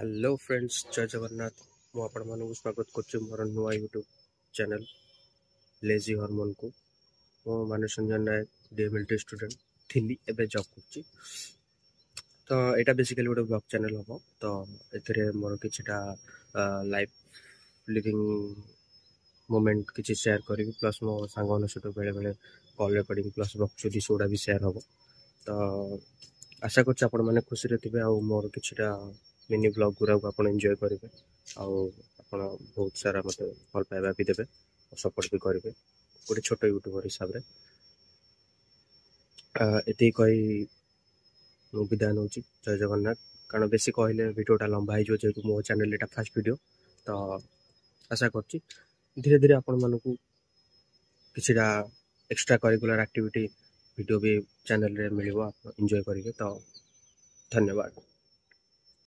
Hello friends, जय जगन्नाथ। ମୁଁ ଆପଣମାନଙ୍କୁ ସ୍ୱାଗତ କରୁଛି ମୋର ନୂଆ ୟୁଟ୍ୟୁବ୍ ଚ୍ୟାନେଲ୍ ଲେଜି ହରମୋନ୍ କୁ। ମୁଁ ମାନସ ରଞ୍ଜନ ନାୟକ ଡିଏମଏଲଟି ଷ୍ଟୁଡେଣ୍ଟ ଥିଲି, ଏବେ ଜବ୍ କରୁଛି। ତ ଏଇଟା ବେସିକାଲି ଗୋଟେ ବ୍ଲଗ୍ ଚ୍ୟାନେଲ୍ ହେବ। ତ ଏଥିରେ ମୋର କିଛିଟା ଲାଇଫ୍ ଲିଭିଂ ମୋମେଣ୍ଟ କିଛି ସେୟାର କରିବି, ପ୍ଲସ୍ ମୋ ସାଙ୍ଗମାନଙ୍କ ସହିତ ବେଳେବେଳେ କଲ୍ ରେକର୍ଡ଼ିଂ ପ୍ଲସ୍ ବକ୍ଚୁଦି ସେଗୁଡ଼ା ବି ସେୟାର ହେବ। ତ ଆଶା କରୁଛି ଆପଣମାନେ ଖୁସିରେ ଥିବେ, ଆଉ ମୋର କିଛିଟା ମିନି ବ୍ଲଗ୍ ଗୁଡ଼ାକୁ ଆପଣ ଏନ୍ଜୟ କରିବେ, ଆଉ ଆପଣ ବହୁତ ସାରା ମୋତେ ଭଲ ପାଇବା ବି ଦେବେ, ସପୋର୍ଟ ବି କରିବେ ଗୋଟେ ଛୋଟ ୟୁଟ୍ୟୁବର ହିସାବରେ। ଏତିକି କହି ମୁଁ ବିଦାୟ ନେଉଛି। ଜୟ ଜଗନ୍ନାଥ। କାରଣ ବେଶୀ କହିଲେ ଭିଡ଼ିଓଟା ଲମ୍ବା ହେଇଯିବ, ଯେହେତୁ ମୋ ଚ୍ୟାନେଲ୍ ଏଇଟା ଫାଷ୍ଟ ଭିଡ଼ିଓ। ତ ଆଶା କରୁଛି ଧୀରେ ଧୀରେ ଆପଣମାନଙ୍କୁ କିଛିଟା ଏକ୍ସଟ୍ରା କରିକୁଲାର ଆକ୍ଟିଭିଟି ଭିଡ଼ିଓ ବି ଚ୍ୟାନେଲ୍ରେ ମିଳିବ, ଆପଣ ଏନ୍ଜୟ କରିବେ। ତ ଧନ୍ୟବାଦ।